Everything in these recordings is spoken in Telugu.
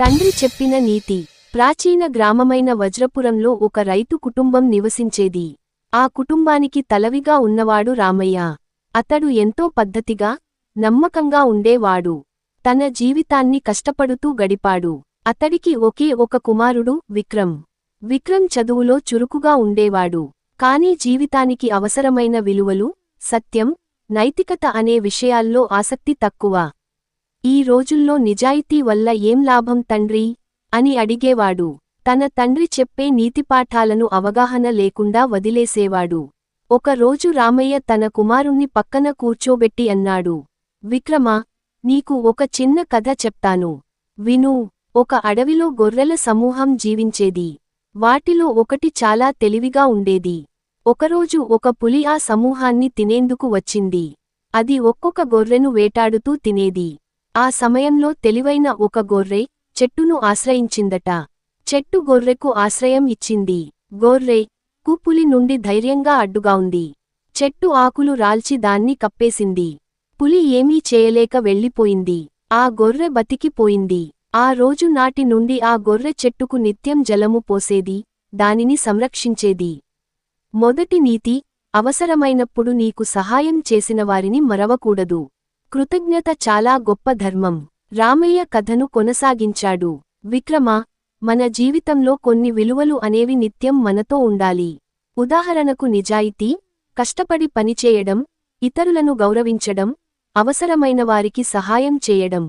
తండ్రి చెప్పిన నీతి. ప్రాచీన గ్రామమైన వజ్రపురంలో ఒక రైతు కుటుంబం నివసించేది. ఆ కుటుంబానికి తలవిగా ఉన్నవాడు రామయ్య. అతడు ఎంతో పద్ధతిగా, నమ్మకంగా ఉండేవాడు. తన జీవితాన్ని కష్టపడుతూ గడిపాడు. అతడికి ఒకే ఒక కుమారుడు విక్రమ్. విక్రమ్ చదువులో చురుకుగా ఉండేవాడు. కానీ జీవితానికి అవసరమైన విలువలు, సత్యం, నైతికత అనే విషయాల్లో ఆసక్తి తక్కువ. ఈ రోజుల్లో నిజాయితీ వల్ల ఏం లాభం తండ్రి అని అడిగేవాడు. తన తండ్రి చెప్పే నీతిపాఠాలను అవగాహన లేకుండా వదిలేసేవాడు. ఒకరోజు రామయ్య తన కుమారుణ్ణి పక్కన కూర్చోబెట్టి అన్నాడు, విక్రమా, నీకు ఒక చిన్న కథ చెప్తాను. విను. ఒక అడవిలో గొర్రెల సమూహం జీవించేది. వాటిలో ఒకటి చాలా తెలివిగా ఉండేది. ఒకరోజు ఒక పులి ఆ సమూహాన్ని తినేందుకు వచ్చింది. అది ఒక్కొక్క గొర్రెను వేటాడుతూ తినేది. ఆ సమయంలో తెలివైన ఒక గొర్రె చెట్టును ఆశ్రయించిందట. చెట్టు గొర్రెకు ఆశ్రయం ఇచ్చింది. గొర్రె పులి నుండి ధైర్యంగా అడ్డుగా ఉంది. చెట్టు ఆకులు రాల్చి దాన్ని కప్పేసింది. పులి ఏమీ చేయలేక వెళ్ళిపోయింది. ఆ గొర్రె బతికిపోయింది. ఆ రోజు నాటి నుండి ఆ గొర్రె చెట్టుకు నిత్యం జలము పోసేది, దానిని సంరక్షించేది. మొదటి నీతి: అవసరమైనప్పుడు నీకు సహాయం చేసినవారిని మరవకూడదు. కృతజ్ఞత చాలా గొప్ప ధర్మం. రామయ్య కథను కొనసాగించాడు. విక్రమా, మన జీవితంలో కొన్ని విలువలు అనేవి నిత్యం మనతో ఉండాలి. ఉదాహరణకు నిజాయితీ, కష్టపడి పనిచేయడం, ఇతరులను గౌరవించడం, అవసరమైన వారికి సహాయం చేయడం.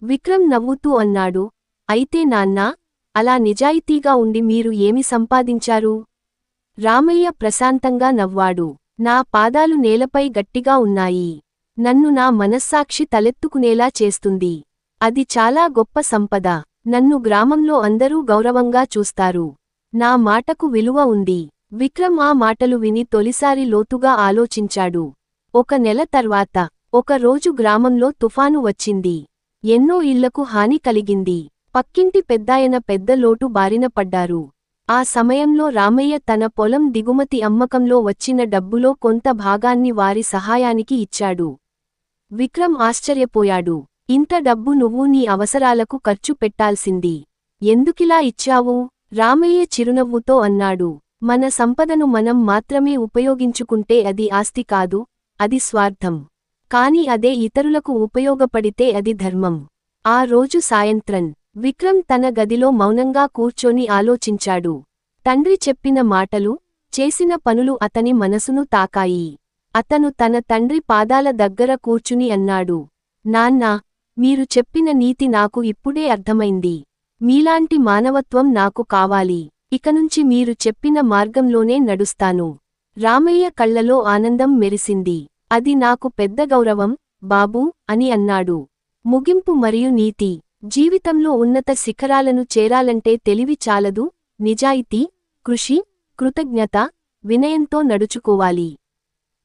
విక్రమ్ నవ్వుతూ అన్నాడు, అయితే నాన్నా, అలా నిజాయితీగా ఉండి మీరు ఏమి సంపాదించారు? రామయ్య ప్రశాంతంగా నవ్వాడు. నా పాదాలు నేలపై గట్టిగా ఉన్నాయి. నన్ను నా మనస్సాక్షి తలెత్తుకునేలా చేస్తుంది. అది చాలా గొప్ప సంపద. నన్ను గ్రామంలో అందరూ గౌరవంగా చూస్తారు. నా మాటకు విలువ ఉంది. విక్రమ్ ఆ మాటలు విని తొలిసారి లోతుగా ఆలోచించాడు. ఒక నెల తర్వాత ఒక రోజు గ్రామంలో తుఫాను వచ్చింది. ఎన్నో ఇళ్లకు హాని కలిగింది. పక్కింటి పెద్దాయన పెద్ద లోటు బారిన పడ్డారు. ఆ సమయంలో రామయ్య తన పొలం దిగుమతి అమ్మకంలో వచ్చిన డబ్బులో కొంత భాగాన్ని వారి సహాయానికి ఇచ్చాడు. విక్రమ్ ఆశ్చర్యపోయాడు. ఇంత డబ్బు నువ్వు నీ అవసరాలకు ఖర్చు పెట్టాల్సింది. ఎందుకిలా ఇచ్చావు? రామయ్య చిరునవ్వుతో అన్నాడు, మన సంపదను మనం మాత్రమే ఉపయోగించుకుంటే అది ఆస్తి కాదు, అది స్వార్థం. కాని అదే ఇతరులకు ఉపయోగపడితే అది ధర్మం. ఆ రోజు సాయంత్రం విక్రమ్ తన గదిలో మౌనంగా కూర్చొని ఆలోచించాడు. తండ్రి చెప్పిన మాటలు, చేసిన పనులు అతని మనసును తాకాయి. అతను తన తండ్రి పాదాల దగ్గర కూర్చుని అన్నాడు, నాన్నా, మీరు చెప్పిన నీతి నాకు ఇప్పుడే అర్థమైంది. మీలాంటి మానవత్వం నాకు కావాలి. ఇకనుంచి మీరు చెప్పిన మార్గంలోనే నడుస్తాను. రామయ్య కళ్లలో ఆనందం మెరిసింది. అది నాకు పెద్ద గౌరవం, బాబూ అని అన్నాడు. ముగింపు మరియు నీతి: జీవితంలో ఉన్నత శిఖరాలను చేరాలంటే తెలివి చాలదు, నిజాయితీ, కృషి, కృతజ్ఞత, వినయంతో నడుచుకోవాలి.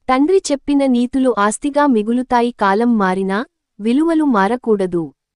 తండ్రి చెప్పిన నీతులు ఆస్తిగా మిగులుతాయి. కాలం మారినా విలువలు మారకూడదు.